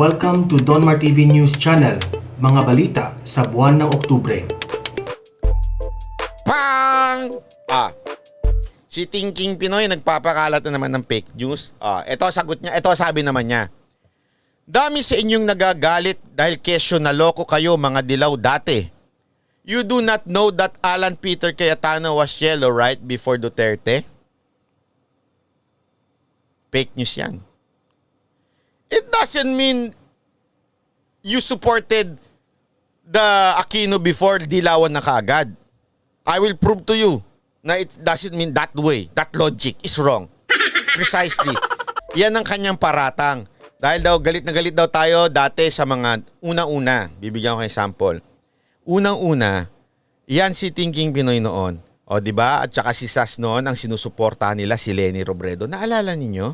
Welcome to Donmar TV News Channel, mga balita sa buwan ng Oktubre. Pang! Si Thinking Pinoy nagpapakalat na naman ng fake news. Ito sagot niya, ito sabi naman niya. Dami sa inyong nagagalit dahil kesyo naloko kayo mga dilaw dati. You do not know that Alan Peter Cayetano was yellow right before Duterte? Fake news yan. It doesn't mean you supported the Aquino before dilawan na kaagad. I will prove to you na it doesn't mean that way. That logic is wrong. Precisely. Yan ang kanyang paratang. Dahil daw galit na galit daw tayo dati sa mga unang-una. Bibigyan ko kayo sample. Unang-una, yan si Thinking Pinoy noon. O di ba? At saka si Sas noon ang sinusuportahan nila si Leni Robredo. Naalala ninyo?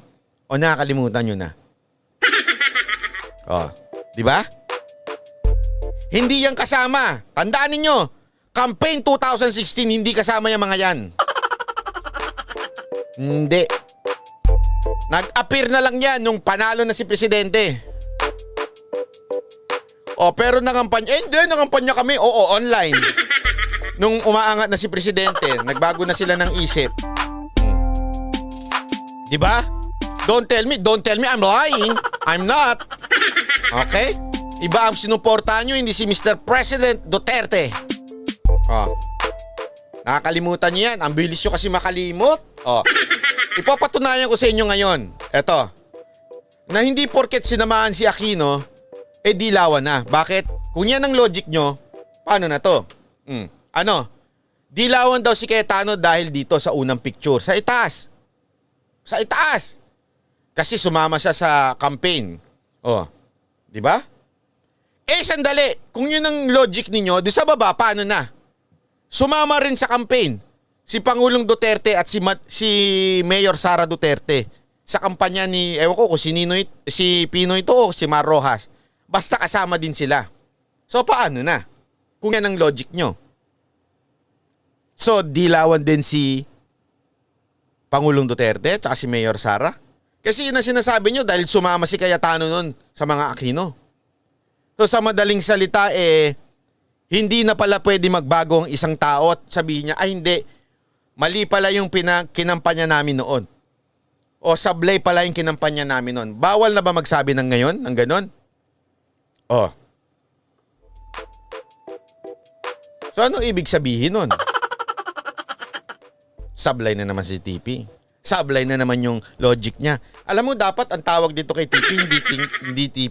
O nakakalimutan nyo na? Di ba? Hindi yan kasama. Tandaan ninyo, campaign 2016 hindi kasama yung mga yan. Hindi. Nag-appear na lang yan nung panalo na si presidente. Pero nangampanya, hindi, nangampanya kami. Oo, online. Nung umaangat na si presidente, nagbago na sila ng isip. Di ba? Don't tell me I'm lying. I'm not. Okay? Iba ang sinuportahan nyo, hindi si Mr. President Duterte. Nakakalimutan nyo yan. Ang bilis nyo kasi makalimot. Ipapatunayan ko sa inyo ngayon. Eto. Na hindi porket sinamahan si Aquino, dilawan na. Bakit? Kung yan ang logic nyo, paano na to? Ano? Dilawan daw si Cayetano dahil dito sa unang picture. Sa itaas. Sa itaas. Kasi sumama siya sa campaign. Di ba? Sandali. Kung yun ang logic ninyo, di sa baba, paano na? Sumama rin sa campaign si Pangulong Duterte at si Mayor Sara Duterte sa kampanya ni, ewan ko kung si Pinoy to o si Mar Rojas. Basta kasama din sila. So paano na? Kung yan ang logic nyo. So dilawan din si Pangulong Duterte at si Mayor Sara. Kasi yun ang sinasabi nyo dahil sumama si Cayetano nun sa mga Aquino. So sa madaling salita hindi na pala pwede magbago ang isang tao at sabihin niya, hindi, mali pala yung kinampanya namin noon. O sablay pala yung kinampanya namin noon. Bawal na ba magsabi ng ngayon, ng ganon? So ano ibig sabihin nun? Sablay na naman si TP. Sablay na naman yung logic niya. Alam mo, dapat ang tawag dito kay TP,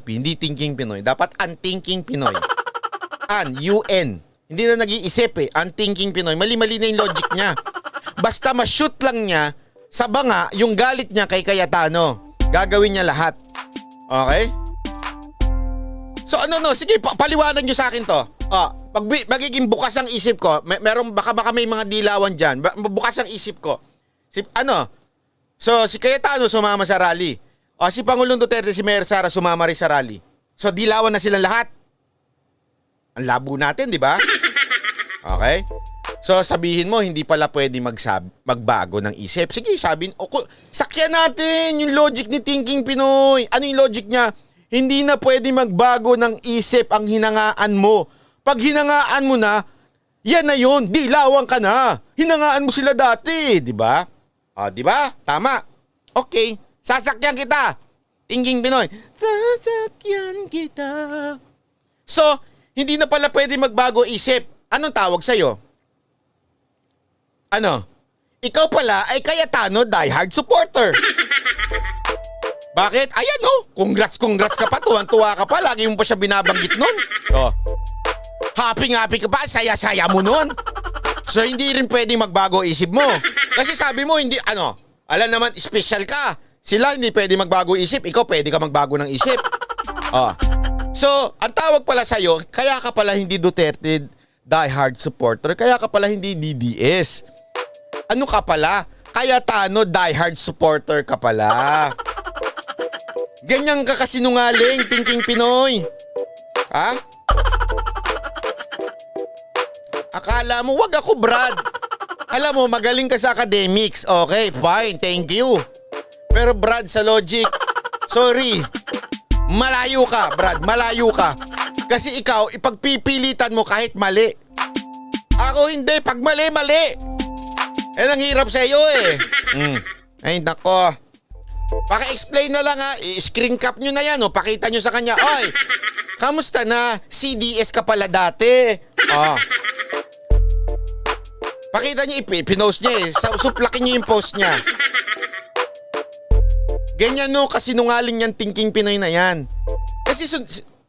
hindi Thinking Pinoy. Dapat Unthinking Pinoy. UN. Hindi na nag-iisip Unthinking Pinoy. Mali-mali na yung logic niya. Basta ma-shoot lang niya sa banga yung galit niya kay Cayetano. Gagawin niya lahat. Okay? So sige, paliwanag niyo sa akin to. Pag magiging bukas ang isip ko, baka may mga dilawan dyan. Bukas ang isip ko. So si Cayetano sumama sa rally. Si Pangulong Duterte, si Mayor Sara sumama rin sa rally. So dilawan na silang lahat. Ang labo natin, di ba? Okay? So sabihin mo, hindi pala pwede magbago ng isip. Sige, sakyan natin yung logic ni Thinking Pinoy. Ano yung logic niya? Hindi na pwede magbago ng isip ang hinangaan mo. Pag hinangaan mo na, yan na yun, dilawan ka na. Hinangaan mo sila dati, di ba? Di ba? Tama. Okay, sasakyan kita. Thinking Pinoy, sasakyan kita. So, hindi na pala pwede magbago isip. Anong tawag sa'yo? Ikaw pala ay Cayetano diehard supporter. Bakit? Ayan congrats ka pa, tuwan-tuwa ka pa, lagi mo pa siya binabanggit nun. Happy ka pa, saya-saya mo nun. So hindi rin pwedeng magbago isip mo. Kasi sabi mo, hindi, alam naman, special ka. Sila hindi pwede magbago isip, ikaw pwede ka magbago ng isip. So, ang tawag pala sa'yo, kaya ka pala hindi Duterte diehard supporter, kaya ka pala hindi DDS. Ano ka pala? Cayetano diehard supporter ka pala. Ganyan ka kasinungaling, Thinking Pinoy. Akala mo, wag ako, Brad. Alam mo, magaling ka sa academics. Okay, fine, thank you. Pero Brad, sa logic, sorry. Malayo ka, Brad. Malayo ka. Kasi ikaw, ipagpipilitan mo kahit mali. Ako hindi. Pag mali, mali. Ang hirap sa iyo eh. Ay, nako. Paki-explain na lang ha. I-screen cap nyo na yan. O. Pakita nyo sa kanya. Oy, kamusta na? CDS ka pala dati. Pakita niya, pinost niya eh. Suplakin niyo yung post niya. Ganyan no, kasi nungaling yan thinking Pinoy na yan. Kasi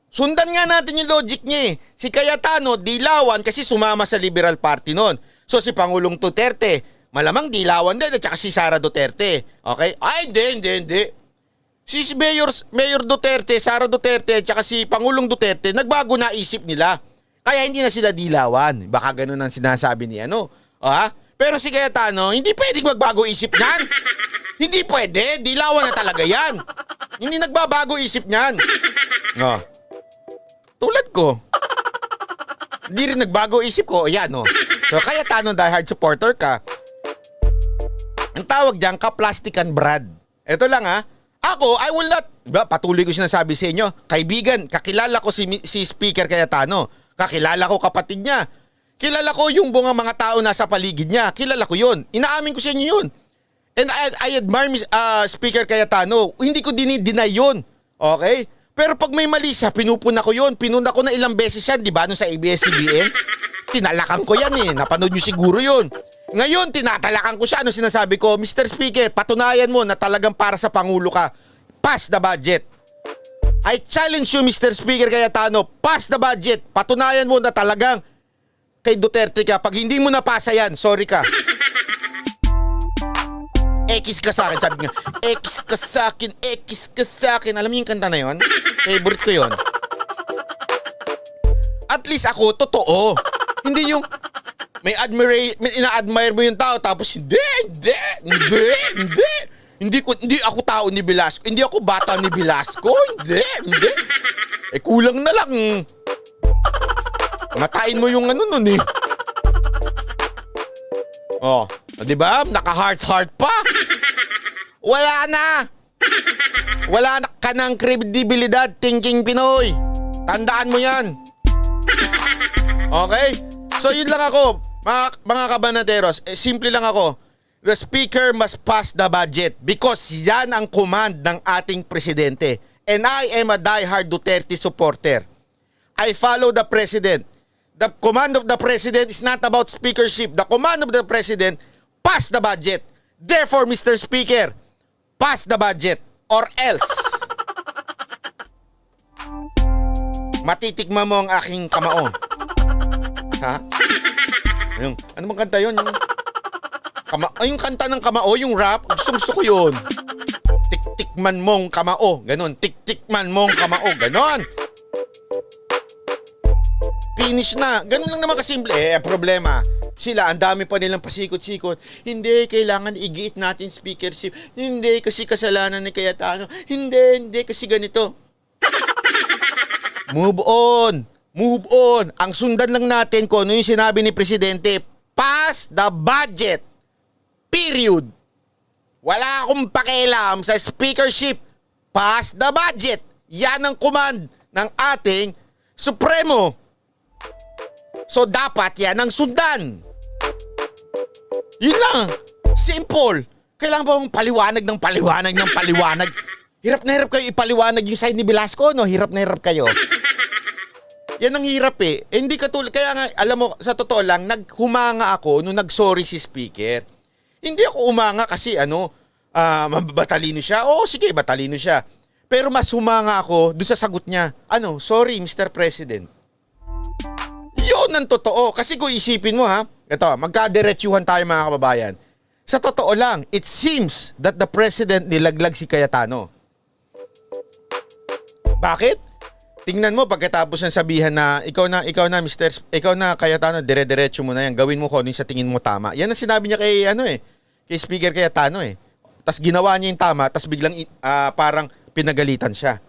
sundan nga natin yung logic niya eh. Si Cayetano, dilawan kasi sumama sa Liberal Party noon. So si Pangulong Duterte, malamang dilawan din at saka si Sara Duterte. Okay? Ay, hindi. Si Mayor Duterte, Sara Duterte at saka si Pangulong Duterte, nagbago na isip nila. Kaya hindi na sila dilawan. Baka ganun ang sinasabi ni ano. Pero si Cayetano, hindi pwedeng magbago isip niyan. Hindi pwede. Dilawan na talaga yan. Hindi nagbabago isip niyan. Tulad ko. Hindi rin nagbago isip ko. Ayan, So, Cayetano, diehard supporter ka. Ang tawag diyan, ka-plastikan Brad. Ito lang Ako, I will not. Diba, patuloy ko sinasabi sa inyo. Kaibigan, kakilala ko si Speaker Cayetano. Kakilala ko kapatid niya. Kilala ko yung mga tao nasa paligid niya. Kilala ko yun. Inaamin ko sa inyo yun. And I admire Speaker Cayetano. Hindi ko dinideny yun. Okay? Pero pag may mali siya, pinupuna ko yun. Pinuna ko na ilang beses yan, di ba? Nung sa ABS-CBN. Tinalakan ko yan eh. Napanood nyo siguro yun. Ngayon, tinatalakan ko siya. Ano sinasabi ko? Mr. Speaker, patunayan mo na talagang para sa Pangulo ka. Pass the budget. I challenge you, Mr. Speaker Cayetano. Pass the budget. Patunayan mo na talagang kay Duterte ka. Pag hindi mo napasa yan, sorry ka. X ka sa akin, sabi nga. X ka sa akin, X ka sa akin. Alam niyo yung kanta na yon? Favorite ko yon. At least ako, totoo. Hindi yung may ina-admire mo yung tao tapos hindi. Hindi ako tao ni Velasco. Hindi ako bata ni Velasco. Hindi. Kulang na lang. Matain mo yung ano nun eh. Di ba? Naka-heart pa. Wala na ka ng kredibilidad, thinking Pinoy. Tandaan mo yan. Okay? So yun lang ako, mga kabanaderos. Simple lang ako. The speaker must pass the budget because yan ang command ng ating presidente. And I am a diehard Duterte supporter. I follow the president. The command of the president is not about speakership. The command of the president, pass the budget. Therefore, Mr. Speaker, pass the budget or else matitikman mo ang aking kamao. Ano bang kanta yun? Yung kanta ng kamao, yung rap, gusto ko yun. Tiktikman mong kamao. Ganon. Tiktikman mong kamao. Ganon. Finish na. Ganun lang naman kasimple. Problema. Sila, ang dami pa nilang pasikot-sikot. Hindi, kailangan igiit natin speakership. Hindi, kasi kasalanan ni Cayetano. Hindi, kasi ganito. Move on. Ang sundan lang natin kung ano yung sinabi ni Presidente. Pass the budget. Period. Wala akong pakialam sa speakership. Pass the budget. Yan ang command ng ating Supremo. So dapat yan ang sundan. Yun lang. Simple. Kailangan ba mong paliwanag ng paliwanag? Hirap na hirap kayo ipaliwanag yung side ni Velasco, no? Hirap na hirap kayo. Yan ang hirap eh. Hindi katulad. Kaya nga, alam mo, sa totoo lang, naghumanga ako nung nag-sorry si Speaker. Hindi ako umanga kasi batalino siya. Oo, sige, batalino siya. Pero mas humanga ako doon sa sagot niya. Sorry, Mr. President. Yun ang totoo. Kasi kung isipin mo ito, magkadiretsuhan tayo mga kababayan. Sa totoo lang, it seems that the President nilaglag si Cayetano. Bakit? Tingnan mo pagkatapos ng sabihan na ikaw na Cayetano, dire-diretso mo na yan. Gawin mo kung ano yung sa tingin mo tama. Yan ang sinabi niya kay Speaker Cayetano eh. Tas ginawa niya yung tama, tas biglang parang pinagalitan siya.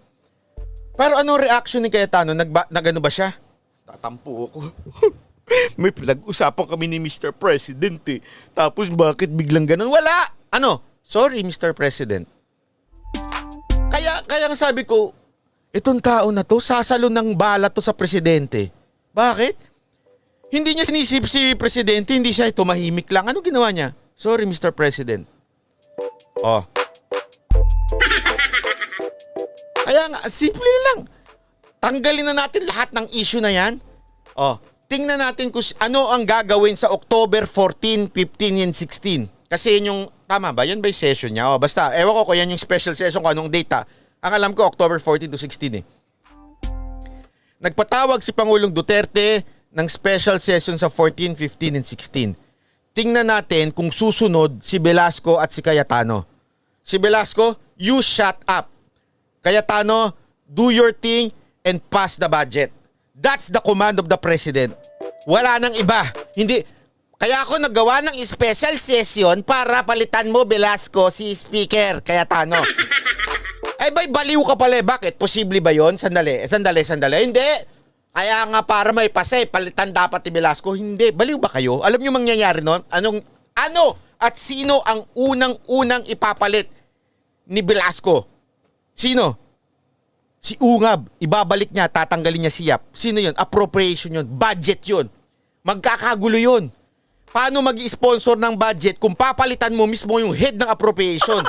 Pero anong reaction ni Cayetano? Nagano ba siya? Tatampo ako. May pinag-usapan kami ni Mr. President eh. Tapos bakit biglang ganun? Wala! Sorry Mr. President. Kaya nga sabi ko, Itong tao na to, sasalo ng bala to sa presidente. Bakit? Hindi niya sinisip si presidente, hindi siya tumahimik lang. Ano ginawa niya? Sorry, Mr. President. Oh. Kaya nga, simple lang. Tanggalin na natin lahat ng issue na yan. Oh, tingnan natin kung ano ang gagawin sa October 14, 15, and 16. Kasi yun yung, tama ba? Yan ba yung session niya? Oh, basta, ewan ko kung yan yung special session kung anong data. Ang alam ko, October 14 to 16 eh. Nagpatawag si Pangulong Duterte ng special session sa 14, 15, and 16. Tingnan natin kung susunod si Velasco at si Cayetano. Si Velasco, you shut up. Cayetano, do your thing and pass the budget. That's the command of the president. Wala nang iba. Hindi. Kaya ako naggawa ng special session para palitan mo, Velasco, si Speaker Cayetano. Ay, baliw ka pala. Bakit? Posible ba yon? Sandali. Hindi. Kaya nga para may pasay, palitan dapat ni Velasco. Hindi. Baliw ba kayo? Alam niyo mangyayari noon? Ano at sino ang unang ipapalit ni Velasco? Sino? Si Ungab. Ibabalik niya, tatanggalin niya si Yap. Sino yun? Appropriation yun. Budget yun. Magkakagulo yun. Paano mag-sponsor ng budget kung papalitan mo mismo yung head ng appropriation?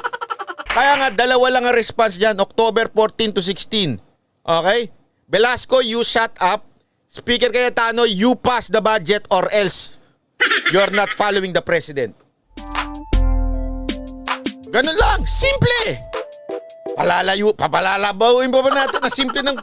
Kaya nga, dalawa lang ang response dyan. October 14 to 16. Okay? Velasco, you shut up. Speaker Cayetano, you pass the budget or else you're not following the president. Ganun lang. Simple. Papalalabawin pa ba natin na simple ng